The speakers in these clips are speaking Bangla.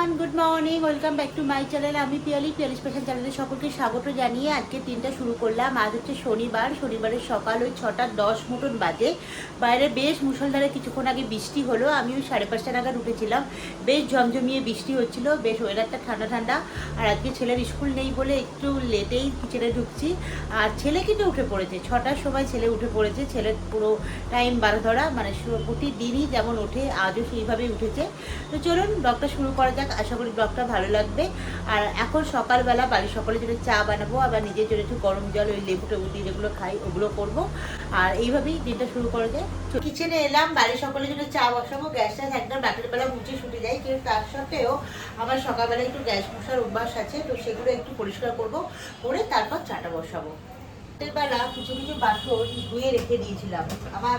Everyone, good morning, welcome back to my channel. আমি পিয়ালি স্পেশাল চ্যানেলে সকলকে স্বাগত জানিয়ে আজকে দিনটা শুরু করলাম। আজ হচ্ছে শনিবারের সকাল ওই 6:10 মতন বাজে। বাইরে বেশ মুষলধারে কিছুক্ষণ আগে বৃষ্টি হলো। আমি ওই 5:30 নাগাদ উঠেছিলাম। বেশ ঝমঝমিয়ে বৃষ্টি হচ্ছিল, বেশ ওয়েদারটা ঠান্ডা ঠান্ডা। আর আজকে ছেলের স্কুল নেই বলে একটু লেটেই কিচেনে ঢুকছি। আর ছেলে কিন্তু উঠে পড়েছে 6টার সময়, ছেলে উঠে পড়েছে। ছেলের পুরো টাইম বারো ধরা, মানে প্রতিদিনই যেমন ওঠে আজও সেইভাবেই উঠেছে। তো চলুন ব্লগটা শুরু করা যাক, আশা করি ব্লগটা ভালো লাগবে। আর এখন সকালবেলা বাড়ির সকলের জন্য চা বানাবো, আবার নিজের জন্য একটু গরম জল, ওই লেবু টেবু দিয়ে যেগুলো খাই ওগুলো করবো। আর এইভাবেই দিনটা শুরু করা যায়। কিচেনে এলাম, বাড়ির সকলের জন্য চা বসাবো। গ্যাসটা একদম রাতের বেলা মুছে ছুটে যায়, কিন্তু তার সত্ত্বেও আমার সকালবেলা একটু গ্যাস মশার অভ্যাস আছে, তো সেগুলো একটু পরিষ্কার করবো, করে তারপর চাটা বসাবো। বেলা কিছু কিছু বাসন ধুয়ে রেখে দিয়েছিলাম। আমার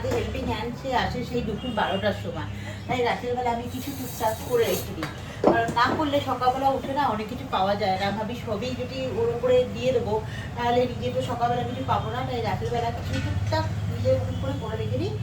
যে হেল্পিং হ্যান্ড সে আসে সেই দুপুর 12টার সময়, তাই রাতের বেলা আমি কিছু টুকটাক করে রেখে দিই। কারণ না করলে সকালবেলা উঠে না অনেক কিছু পাওয়া যায় না। ভাবি সবই যদি ওর উপরে দিয়ে দেবো তাহলে নিজে তো সকালবেলা কিছু পাবো না, তাই রাতের বেলা কিছু টুকটাক নিজের করে রেখে দিই।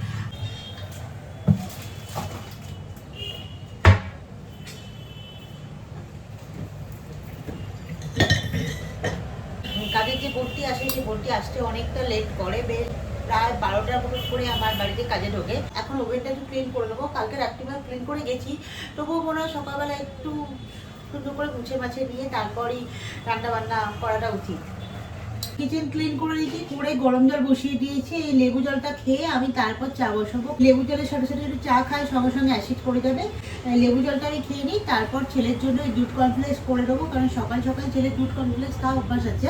কাজের যে বোনটি আসে সেই বোনটি আসতে অনেকটা লেট করে, বেশ প্রায় 12টার মতো করে আমার বাড়িতে কাজে ঢোকে। এখন ওভেনটা একটু ক্লিন করে নেবো, কালকে রাত্রিবেলা ক্লিন করে গেছি, তবুও মনে হয় সকালবেলা একটু সুন্দর করে মুছে মাছে নিয়ে তারপরই রান্না বান্না করাটা উচিত। কিচেন ক্লিন করে দিয়েছি, করে গরম জল বসিয়ে দিয়েছি। এই লেবু জলটা খেয়ে আমি তারপর চা বসাবো। লেবু জলের সাথে সাথে একটু চা খাই, সঙ্গে সঙ্গে অ্যাসিড করে যাবে। লেবু জলটা আমি খেয়ে নিই, তারপর ছেলের জন্য দুধ কর্নফ্লেক্স করে দেবো, কারণ সকাল সকাল ছেলের দুধ কর্নফ্লেক্স খাওয়া অভ্যাস আছে।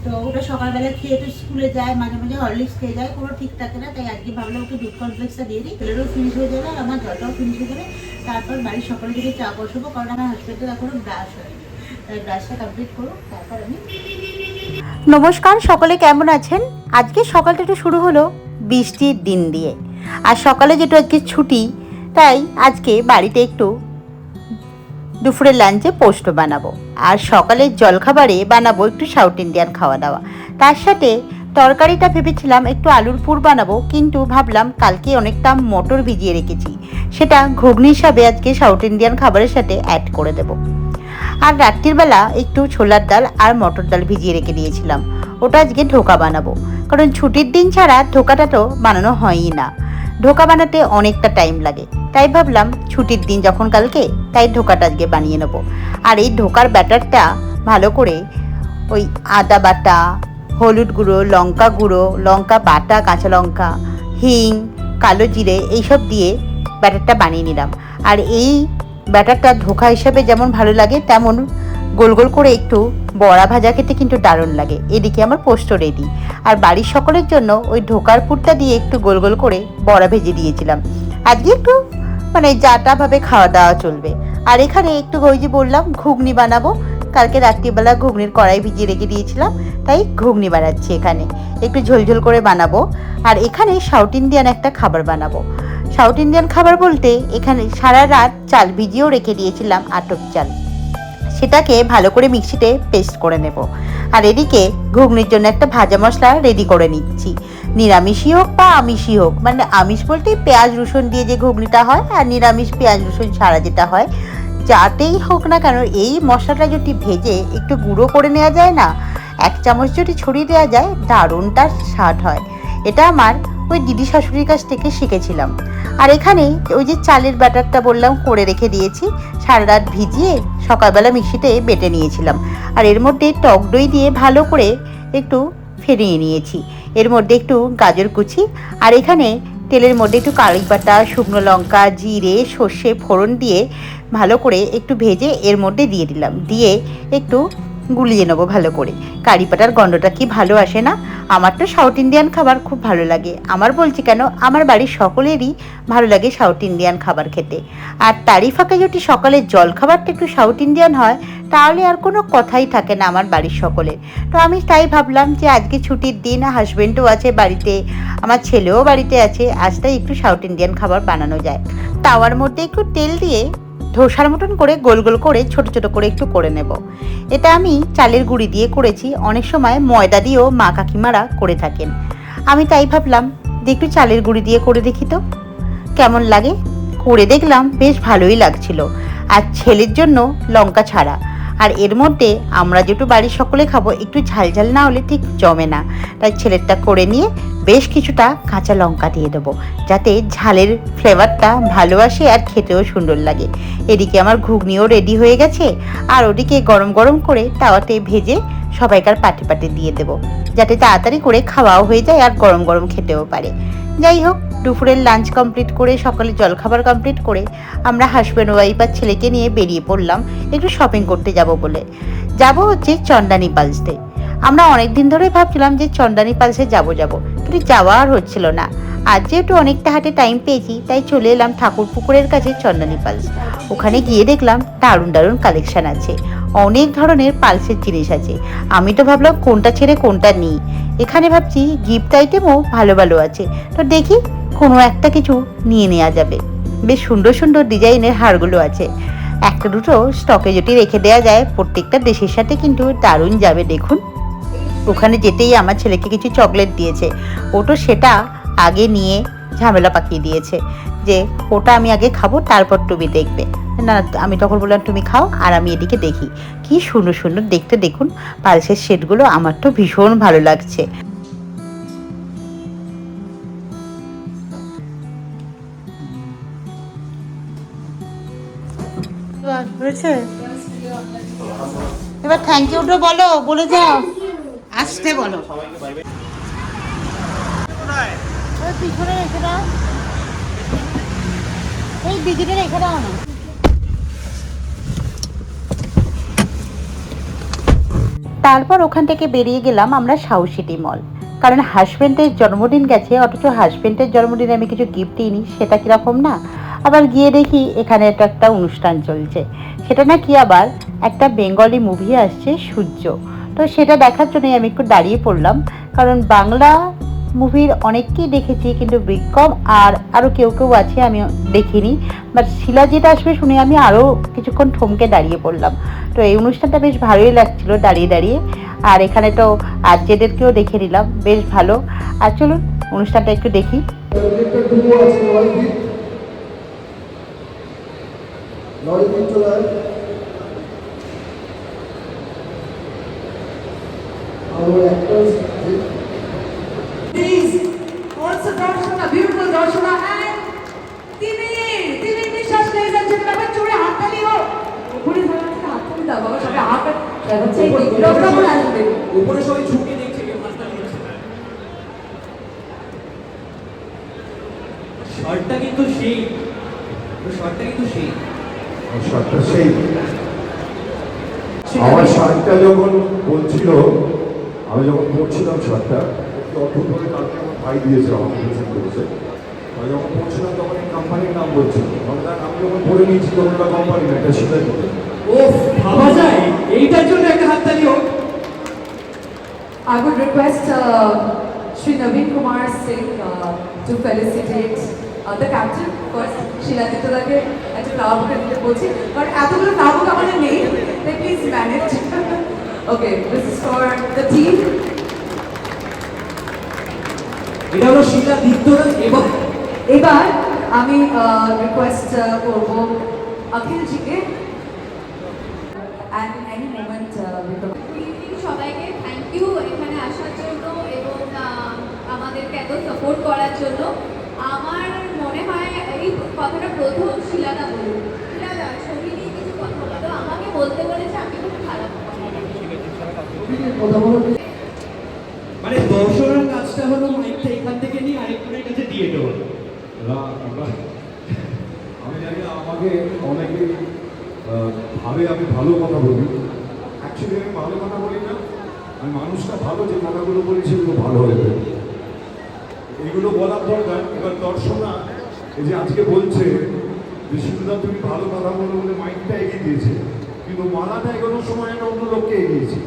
তো ওটা সকালবেলা খেয়ে তো স্কুলে যায়, মাঝে মাঝে হরলিক্স খেয়ে যায়, কোনো ঠিক থাকে না। তাই আজকে ভাবলাম ওকে দুধ কর্নফ্লেক্সটা দিয়ে দিই, ছেলেরও ফিনিশ হয়ে যাবে, আমার জলটাও ফিনিশ হয়ে যাবে। তারপর বাড়ির সকালে থেকে চা বসাবো, কারণ আমার হাজব্যান্ডের এখনো ব্রাশ হয়নি। তাই ব্রাশটা কমপ্লিট করো, তারপর আমি। নমস্কার, সকলে কেমন আছেন? আজকে সকালটা একটু শুরু হলো বৃষ্টির দিন দিয়ে, আর সকালে যেটা আজকে ছুটি, তাই আজকে বাড়িতে একটু দুপুরের লাঞ্চে পোস্ত বানাবো, আর সকালের জলখাবারে বানাবো একটু সাউথ ইন্ডিয়ান খাওয়া দাওয়া। তার সাথে তরকারিটা ভেবেছিলাম একটু আলুর পুর বানাবো, কিন্তু ভাবলাম কালকে অনেকটা মটর ভিজিয়ে রেখেছি, সেটা ঘুগনি হিসাবে আজকে সাউথ ইন্ডিয়ান খাবারের সাথে অ্যাড করে দেবো। আর রাত্রিবেলা একটু ছোলার ডাল আর মটর ডাল ভিজিয়ে রেখে দিয়েছিলাম, ওটা আজকে ধোকা বানাবো। কারণ ছুটির দিন ছাড়া ধোকাটা তো বানানো হয়ই না, ধোকা বানাতে অনেকটা টাইম লাগে। তাই ভাবলাম ছুটির দিন যখন কালকে, তাই ধোকাটা আজকে বানিয়ে নেবো। আর এই ধোকার ব্যাটারটা ভালো করে ওই আদা বাটা, হলুদ গুঁড়ো, লঙ্কা বাটা, কাঁচা লঙ্কা, হিং, কালো জিরে এইসব দিয়ে ব্যাটারটা বানিয়ে নিলাম। আর এই ব্যাটারটা ধোকা হিসাবে যেমন ভালো লাগে, তেমন গোল গোল করে একটু বড়া ভাজা খেতে কিন্তু দারুণ লাগে। এদিকে আমার পোস্ত রেডি, আর বাড়ির সকলের জন্য ওই ধোকার পুরটা দিয়ে একটু গোল গোল করে বড়া ভেজে দিয়েছিলাম। আজকে একটু মানে জাটাভাবে খাওয়া দাওয়া চলবে। আর এখানে একটু ওই যে বললাম ঘুগনি বানাবো, কালকে রাত্রিবেলা ঘুগনির কড়াই ভিজিয়ে রেখে দিয়েছিলাম, তাই ঘুগনি বানাচ্ছি। এখানে একটু ঝোলঝোল করে বানাবো। আর এখানে সাউথ ইন্ডিয়ান একটা খাবার বানাবো। সাউথ ইন্ডিয়ান খাবার বলতে এখানে সারা রাত চাল ভিজিয়েও রেখে দিয়েছিলাম, আটক চাল, সেটাকে ভালো করে মিক্সিতে পেস্ট করে নেব। আর এদিকে ঘুগনির জন্য একটা ভাজা মশলা রেডি করে নিচ্ছি। নিরামিষই হোক বা আমিষই হোক, মানে আমিষ বলতে পেঁয়াজ রসুন দিয়ে যে ঘুগনিটা হয়, আর নিরামিষ পেঁয়াজ রসুন ছাড়া যেটা হয়, যাতেই হোক না কেন এই মশলাটা যদি ভেজে একটু গুঁড়ো করে নেওয়া যায় না, 1 চামচ যদি ছড়িয়ে দেওয়া যায়, দারুণটা স্বাদ হয়। এটা আমার ওই দিদি শাশুড়ির কাছ থেকে শিখেছিলাম। আর এখানে ওই যে চালের ব্যাটারটা বললাম করে রেখে দিয়েছি, সারা রাত ভিজিয়ে সকালবেলা মিক্সিতে বেটে নিয়েছিলাম। আর এর মধ্যে টক দই দিয়ে ভালো করে একটু ফেটিয়ে নিয়েছি। এর মধ্যে একটু গাজর কুচি, আর এখানে তেলের মধ্যে একটু কারি বাটা, শুকনো লঙ্কা, জিরে, সর্ষে ফোড়ন দিয়ে ভালো করে একটু ভেজে এর মধ্যে দিয়ে দিলাম, দিয়ে একটু গুলিয়ে নেবো ভালো করে। কারি পাতার গন্ধটা কি ভালো আসে না? আমার তো সাউথ ইন্ডিয়ান খাবার খুব ভালো লাগে। আমার বলছি কেন, আমার বাড়ির সকলেরই ভালো লাগে সাউথ ইন্ডিয়ান খাবার খেতে। আর তারই ফাঁকে যদি সকালের জল খাবারটা একটু সাউথ ইন্ডিয়ান হয়, তাহলে আর কোনো কথাই থাকে না আমার বাড়ির সকলের। তো আমি তাই ভাবলাম যে আজকে ছুটির দিন, হাজব্যান্ডও আছে বাড়িতে, আমার ছেলেও বাড়িতে আছে, আজ তাই একটু সাউথ ইন্ডিয়ান খাবার বানানো যায়। তাওয়ার মধ্যে একটু তেল দিয়ে ধোসার মতন করে গোল গোল করে ছোট ছোট করে একটু করে নেব। এটা আমি চালের গুঁড়ি দিয়ে করেছি, অনেক সময় ময়দা দিয়েও মা কাকিমারা করে থাকেন। আমি তাই ভাবলাম যে একটু চালের গুঁড়ি দিয়ে করে দেখি তো কেমন লাগে। করে দেখলাম বেশ ভালোই লাগছিল। আর ছেলের জন্য লঙ্কা ছাড়া, আর এর মধ্যে আমরা যেটু বাড়ির সকলে খাবো, একটু ঝাল ঝাল না হলে ঠিক জমে না। তাই ছেলেরটা করে নিয়ে বেশ কিছুটা কাঁচা লঙ্কা দিয়ে দেবো, যাতে ঝালের ফ্লেভারটা ভালো আসে আর খেতেও সুন্দর লাগে। এদিকে আমার ঘুগনিও রেডি হয়ে গেছে, আর ওদিকে গরম গরম করে তাওয়াতে ভেজে সবাইকার পাটে পাটে দিয়ে দেবো, যাতে তাড়াতাড়ি করে খাওয়াও হয়ে যায় আর গরম গরম খেতেও পারে। যাই হোক, দুপুরের লাঞ্চ কমপ্লিট করে সকালে জলখাবার কমপ্লিট করে আমরা হাজব্যান্ড ওয়াইফ আর ছেলেকে নিয়ে বেরিয়ে পড়লাম একটু শপিং করতে যাব বলে। যাব হচ্ছে চন্দানী পালসতে। আমরা অনেক দিন ধরেই ভাবছিলাম যে চন্দানী পালসে যাব কিন্তু যাওয়া আর হচ্ছিল না। আজ যেহেতু অনেকটা হাতে টাইম পেয়েছি, তাই চলে এলাম ঠাকুর পুকুরের কাছে চন্দানী পালস। ওখানে গিয়ে দেখলাম দারুণ দারুণ কালেকশন আছে, অনেক ধরনের পালসের জিনিস আছে। আমি তো ভাবলাম কোনটা ছেড়ে কোনটা নিই। এখানে ভাবছি গিফট আইটেমও ভালো ভালো আছে, তো দেখি কোনো একটা কিছু নিয়ে নেওয়া যাবে। বেশ সুন্দর সুন্দর ডিজাইনের হারগুলো আছে, একটা দুটো স্টকে যদি রেখে দেওয়া যায় প্রত্যেকটা দেশের সাথে কিন্তু দারুণ যাবে। দেখুন, ওখানে যেতেই আমার ছেলেকে কিছু চকলেট দিয়েছে, ও তো সেটা আগে নিয়ে ঝামেলা পাকিয়ে দিয়েছে যে ওটা আমি আগে খাবো তারপর তুমি দেখবে। না, আমি তখন বললাম তুমি খাও আর আমি এদিকে দেখি। কি সুন্দর সুন্দর দেখতে, দেখুন পালসের সেটগুলো, আমার তো ভীষণ ভালো লাগছে। এবার থ্যাংক ইউটা বলো, বলে যাও, আসতে বলো। পিছনে রেখে দাও, এই দিদিটা রেখে দাও না। তারপর ওখান থেকে বেরিয়ে গেলাম আমরা সাউথ সিটি মল, কারণ হাজব্যান্ডের জন্মদিন গেছে, অথচ হাজব্যান্ডের জন্মদিনে আমি কিছু গিফট দিইনি, সেটা কীরকম না। আবার গিয়ে দেখি এখানে একটা অনুষ্ঠান চলছে, সেটা নাকি আবার একটা বেঙ্গলি মুভি আসছে সূর্য। তো সেটা দেখার জন্যই আমি একটু দাঁড়িয়ে পড়লাম, কারণ বাংলা মুভির অনেককেই দেখেছি, কিন্তু বিক্রম আর আরও কেউ কেউ আছে আমি দেখিনি, বাট শিলাজিৎ আসবে শুনে আমি আরও কিছুক্ষণ থমকে দাঁড়িয়ে পড়লাম। তো এই অনুষ্ঠানটা বেশ ভালোই লাগছিল দাঁড়িয়ে দাঁড়িয়ে, আর এখানে তো আর্যেদেরকেও দেখে নিলাম, বেশ ভালো। আর চলুন অনুষ্ঠানটা একটু দেখি। Also Darshana, beautiful Darshana and Timir Nishas, ladies and gentlemen, আবার জোরে হাততালি হোক। উপরে সবাই হাততালি দাও বাবা, সবাই হাত হচ্ছে এই লোকটা বলে আসবে। উপরে সবাই ঝুঁকে দেখছে কেউ হাততালি দিচ্ছে। শর্টটা কিন্তু সেই, শর্টটা সেই। আমার শর্টটা যখন বলছিল, আমি যখন পড়ছিলাম শর্টটা অদ্ভুত করে কালকে আমার ভাই দিয়েছে, আমাকে প্রেজেন্ট করেছে। আমি যখন পড়ছিলাম তখন এই কোম্পানির নাম বলছিল, আমি যখন পড়ে নিয়েছি তখন ওটা কোম্পানি না, এটা সেটাই করে। ও ভাবা যায়, এইটার জন্য একটা হাততালি হোক। I would request Shri Naveen Kumar Singh to felicitate the captain first. Shilajit দাকে একটা ফ্লাওয়ার বুকে দিতে বলছি, কারণ এতগুলো ফ্লাওয়ার বুক আমাদের নেই, তাই please manage. Okay, this is for the team. এটা হলো শিলাজিৎ। এবার আমি রিকোয়েস্ট করব অখিলজিকে and in any moment সবাইকে থ্যাংক ইউ এখানে আসার জন্য এবং আমাদেরকে এত সাপোর্ট করার জন্য। আমার মনে হয় এই কথাটা প্রথম শিলাদা বলুন। শিলাদা ছবি নিয়ে কিছু কথা বলো, আমাকে বলতে বলেছে, আমি খুব খারাপ মানে দর্শনের কাজটা হলো মাইকটা এখান থেকে নিয়ে আরেকজনের কাছে দিয়ে দেবো। আমি জানি আমাকে অনেকে ভাবে আমি ভালো কথা বলি, অ্যাকচুয়ালি আমি ভালো কথা বলি না, আমি মানুষটা ভালো, যে কথাগুলো বলি সেগুলো ভালো হয়ে যাবে, এইগুলো বলার দরকার। এবার দর্শনা এই যে আজকে বলছে যে শিশুদা তুমি ভালো কথা বলো বলে মাইকটা এগিয়ে দিয়েছে, কিন্তু মালাটা এগোনোর সময় একটা অন্য লোককে এগিয়েছে।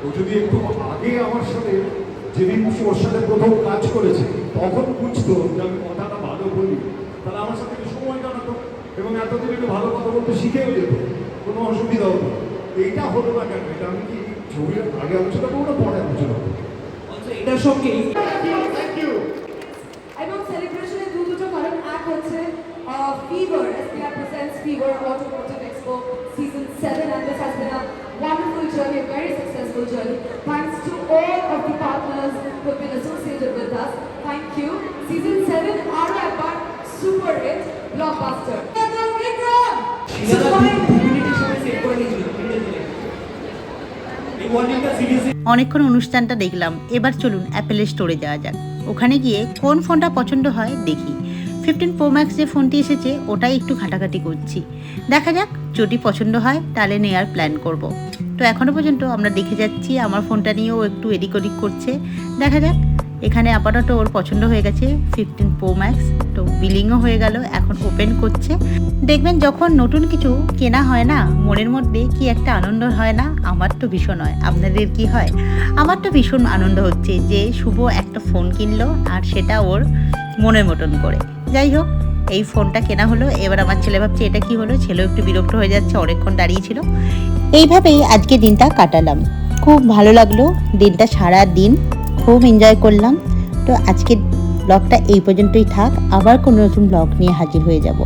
ও যদি একটু আগে আমার সাথে, যেদিন ওর সাথে প্রথম কাজ করেছে তখন বুঝতো যে আমি কথাটা ভালো বলি, তাহলে আমার সাথে একটু সময় কাটাতো এবং এতদিন একটু ভালো কথা বলতে শিখেও যেত, কোনো অসুবিধা হতো। এইটা হলো না কেন? এটা আমি কি ছবির আগে আলোচনা করবো না পরে আলোচনা করবো? এটার সঙ্গে এবং সেলিব্রেশনের দুটো কারণ, এক হচ্ছে Fever, SBI presents Fever Automotive Expo Season 7, and this has been a wonderful journey, a very successful journey. Thanks to all of the partners who have been associated with us. Thank you. Season 7, Aryapat, super hit, blockbuster. Vikram! So অনেকক্ষণ অনুষ্ঠানটা দেখলাম, এবার চলুন অ্যাপেলের স্টোরে যাওয়া যাক। ওখানে গিয়ে কোন ফোনটা পছন্দ হয় দেখি। 15 Pro Max যে ফোনটি এসেছে ওটাই একটু ঘাটাঘাটি করছি, দেখা যাক যদি পছন্দ হয় তাহলে নেওয়ার প্ল্যান করব। তো এখনও পর্যন্ত আমরা দেখে যাচ্ছি, আমার ফোনটা নিয়েও একটু এদিক ওদিক করছে, দেখা যাক। এখানে আপাতত ওর পছন্দ হয়ে গেছে 15 Pro Max, তো বিলিংও হয়ে গেল, এখন ওপেন করছে। দেখবেন যখন নতুন কিছু কেনা হয় না, মনের মধ্যে কি একটা আনন্দ হয় না, আমার তো ভীষণ হয়। আপনাদের কি হয়? আমার তো ভীষণ আনন্দ হচ্ছে যে শুভ একটা ফোন কিনলো আর সেটা ওর মনের মতন করে। যাই হোক, এই ফোনটা কেনা হলো। এবার আমার ছেলে ভাবছে এটা কি হলো, ছেলেও একটু বিরক্ত হয়ে যাচ্ছে, অনেকক্ষণ দাঁড়িয়েছিল। এইভাবেই আজকে দিনটা কাটালাম, খুব ভালো লাগলো দিনটা, সারা দিন খুব এনজয় করলাম। তো আজকের ব্লগটা এই পর্যন্তই থাক, আবার কোনো নতুন ব্লগ নিয়ে হাজির হয়ে যাব।